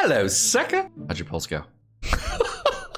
Hello, sucker. How'd your pulls go?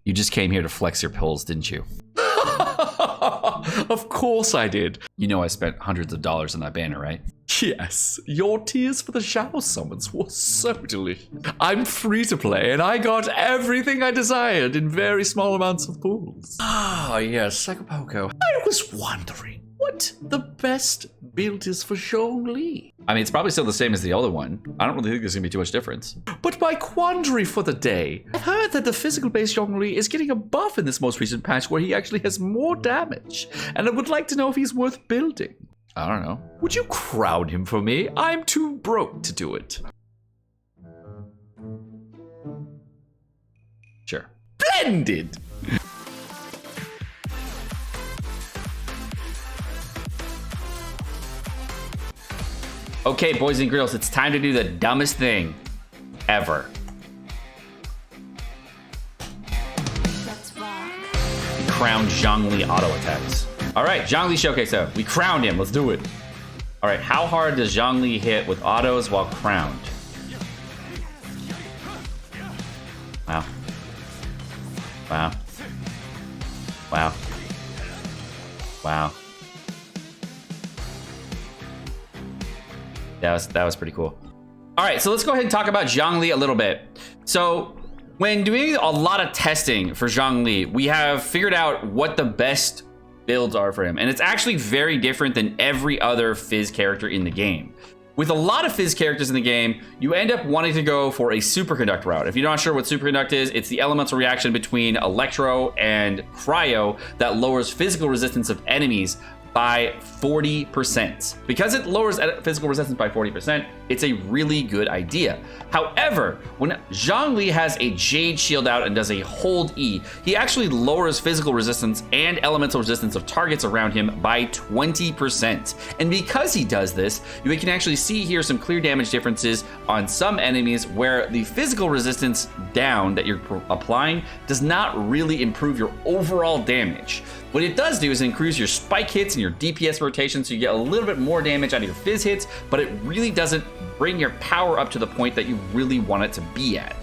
You just came here to flex your pulls, didn't you? Of course I did. You know I spent hundreds of dollars on that banner, right? Yes, your tears for the shower summons were so delicious. I'm free to play, and I got everything I desired in very small amounts of pools. Ah, yes, Sekapoko. I was wondering what the best build is for Zhongli. I mean, it's probably still the same as the other one. I don't really think there's gonna be too much difference. But my quandary for the day, I've heard that the physical-based Zhongli is getting a buff in this most recent patch where he actually has more damage, and I would like to know if he's worth building. I don't know. Would you crown him for me? I'm too broke to do it. Sure. Blended! Okay, boys and girls, it's time to do the dumbest thing ever. Crown Zhongli auto attacks. All right, Zhongli Showcase though. We crowned him, let's do it. All right, how hard does Zhongli hit with autos while crowned? Wow. Wow. Wow. Wow. That was pretty cool. All right, so let's go ahead and talk about Zhongli a little bit. So when doing a lot of testing for Zhongli, we have figured out what the best builds are for him. And it's actually very different than every other Fizz character in the game. With a lot of Fizz characters in the game, you end up wanting to go for a Superconduct route. If you're not sure what Superconduct is, it's the elemental reaction between Electro and Cryo that lowers physical resistance of enemies by 40%. Because it lowers physical resistance by 40%, it's a really good idea. However, when Zhongli has a Jade Shield out and does a hold E, he actually lowers physical resistance and elemental resistance of targets around him by 20%. And because he does this, you can actually see here some clear damage differences on some enemies where the physical resistance down that you're applying does not really improve your overall damage. What it does do is increase your spike hits and your DPS rotation, so you get a little bit more damage out of your Fizz hits, but it really doesn't bring your power up to the point that you really want it to be at.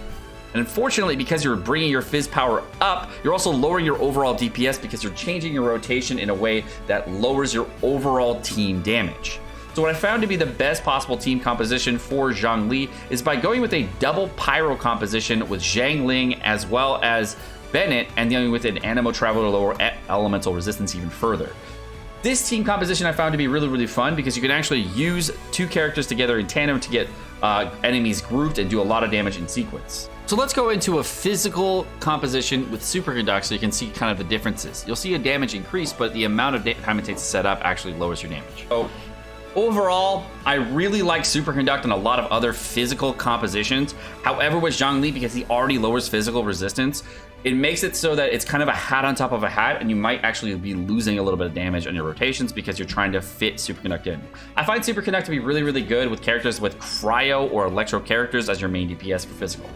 And unfortunately, because you're bringing your Fizz power up, you're also lowering your overall DPS because you're changing your rotation in a way that lowers your overall team damage. So what I found to be the best possible team composition for Zhongli is by going with a double Pyro composition with Zhang Ling as well as Bennett, and dealing with an Animo Traveler to lower elemental resistance even further. This team composition I found to be really, really fun because you can actually use two characters together in tandem to get enemies grouped and do a lot of damage in sequence. So let's go into a physical composition with Superconduct so you can see kind of the differences. You'll see a damage increase, but the amount of time it takes to set up actually lowers your damage. So overall, I really like Superconduct and a lot of other physical compositions. However, with Zhongli, because he already lowers physical resistance, it makes it so that it's kind of a hat on top of a hat, and you might actually be losing a little bit of damage on your rotations because you're trying to fit Superconduct in. I find Superconduct to be really, really good with characters with Cryo or Electro characters as your main DPS for physical.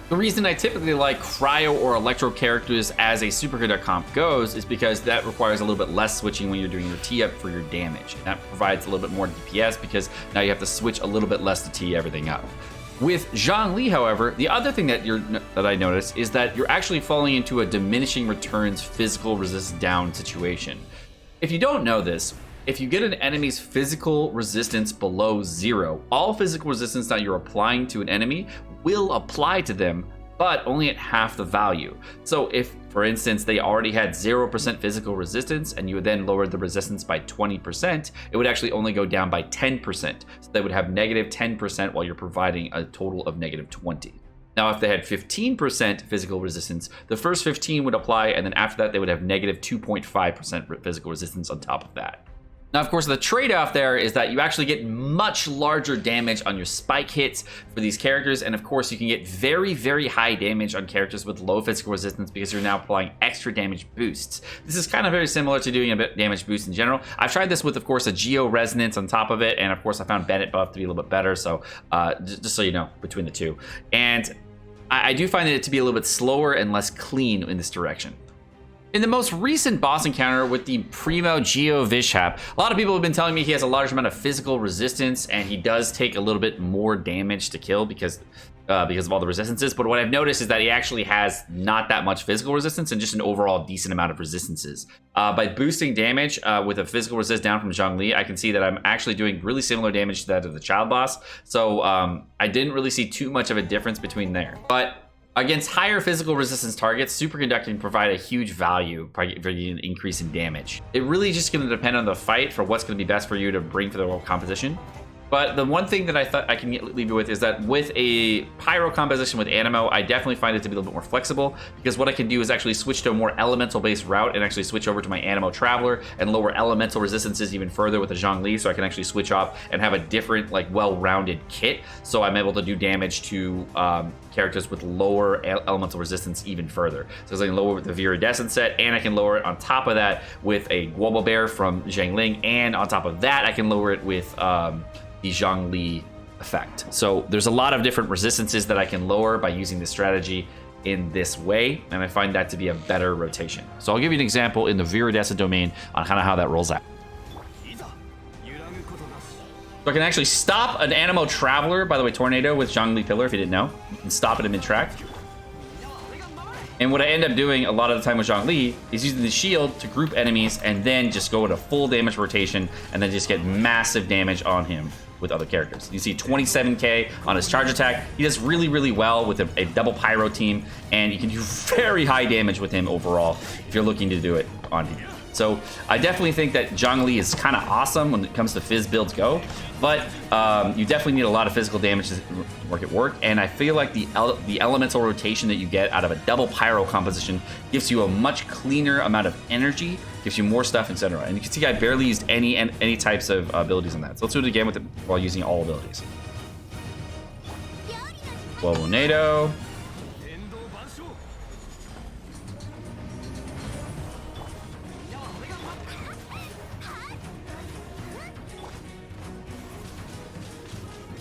The reason I typically like Cryo or Electro characters as a Superconduct comp goes is because that requires a little bit less switching when you're doing your T up for your damage. And that provides a little bit more DPS because now you have to switch a little bit less to T everything up. With Zhongli, however, the other thing that I noticed is that you're actually falling into a diminishing returns physical resist down situation. If you don't know this, if you get an enemy's physical resistance below 0, all physical resistance that you're applying to an enemy will apply to them, but only at half the value. So if, for instance, they already had 0% physical resistance and you would then lower the resistance by 20%, it would actually only go down by 10%. So they would have negative 10% while you're providing a total of negative 20. Now, if they had 15% physical resistance, the first 15 would apply, and then after that, they would have negative 2.5% physical resistance on top of that. Now, of course, the trade-off there is that you actually get much larger damage on your spike hits for these characters, and of course, you can get very, very high damage on characters with low physical resistance because you're now applying extra damage boosts. This is kind of very similar to doing a bit damage boost in general. I've tried this with, of course, a Geo Resonance on top of it, and of course, I found Bennett buff to be a little bit better, so just so you know, between the two. And I do find it to be a little bit slower and less clean in this direction. In the most recent boss encounter with the Primo Geo Vishap, a lot of people have been telling me he has a large amount of physical resistance and he does take a little bit more damage to kill because because of all the resistances. But what I've noticed is that he actually has not that much physical resistance and just an overall decent amount of resistances. By boosting damage with a physical resist down from Zhongli, I can see that I'm actually doing really similar damage to that of the child boss. So I didn't really see too much of a difference between there. But against higher physical resistance targets, superconducting provide a huge value for an increase in damage. It really just going to depend on the fight for what's going to be best for you to bring for the world composition. But the one thing that I thought I can leave you with is that with a pyro composition with Animo, I definitely find it to be a little bit more flexible, because what I can do is actually switch to a more elemental-based route and actually switch over to my Animo Traveler and lower elemental resistances even further with the Zhongli, so I can actually switch off and have a different, like, well-rounded kit. So I'm able to do damage to characters with lower elemental resistance even further. So I can lower with the Viridescent set, and I can lower it on top of that with a Guobo Bear from Zhangling, and on top of that, I can lower it with the Zhongli effect. So there's a lot of different resistances that I can lower by using this strategy in this way, and I find that to be a better rotation. So I'll give you an example in the Viridescent domain on kind of how that rolls out. So I can actually stop an Animo Traveler, by the way, Tornado with Zhongli Pillar, if you didn't know. You can stop it in mid-track. And what I end up doing a lot of the time with Zhongli is using the shield to group enemies and then just go into full damage rotation and then just get massive damage on him with other characters. You see 27k on his charge attack. He does really, really well with a double pyro team, and you can do very high damage with him overall if you're looking to do it on him. So I definitely think that Zhongli is kind of awesome when it comes to Fizz builds go, but you definitely need a lot of physical damage to make it work, and I feel like the elemental rotation that you get out of a double pyro composition gives you a much cleaner amount of energy, gives you more stuff, etc. And you can see I barely used any types of abilities on that. So let's do it again with it while using all abilities. Global NATO.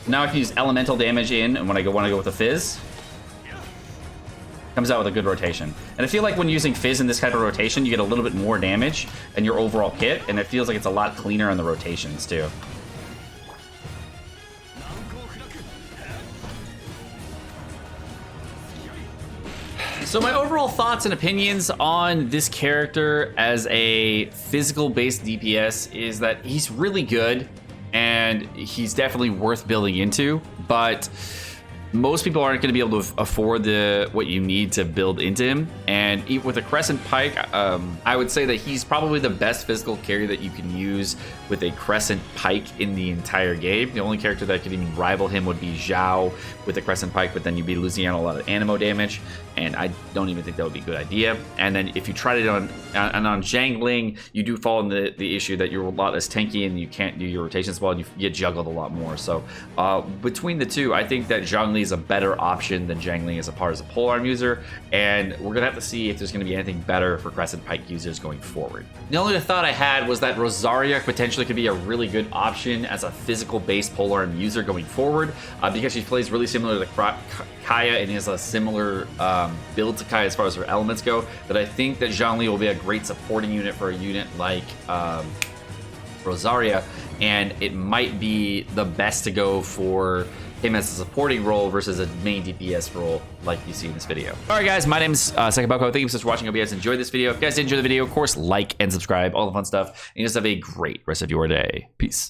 Now I can use elemental damage in, and when I want to go with the Fizz, comes out with a good rotation. And I feel like when using Fizz in this type of rotation, you get a little bit more damage in your overall kit, and it feels like it's a lot cleaner on the rotations too. So my overall thoughts and opinions on this character as a physical-based DPS is that he's really good, and he's definitely worth building into, but most people aren't going to be able to afford what you need to build into him. And with a Crescent Pike, I would say that he's probably the best physical carry that you can use with a Crescent Pike in the entire game. The only character that could even rival him would be Zhao with a Crescent Pike, but then you'd be losing out on a lot of Animo damage, and I don't even think that would be a good idea. And then if you tried it on Zhangling, you do fall in the issue that you're a lot less tanky and you can't do your rotations well, and you get juggled a lot more. So between the two, I think that Zhongli is a better option than Zhangling as a polearm user, and we're gonna have to see if there's gonna be anything better for Crescent Pike users going forward. The only thought I had was that Rosaria potentially could be a really good option as a physical-based polearm user going forward, because she plays really similar to Kaya and has a similar build to Kaya as far as her elements go, that I think that Zhongli will be a great supporting unit for a unit like Rosaria, and it might be the best to go for him as a supporting role versus a main DPS role like you see in this video. Alright guys, my name is Sekapoko. Thank you so much for watching. I hope you guys enjoyed this video. If you guys did enjoy the video, of course, like and subscribe, all the fun stuff, and just have a great rest of your day. Peace.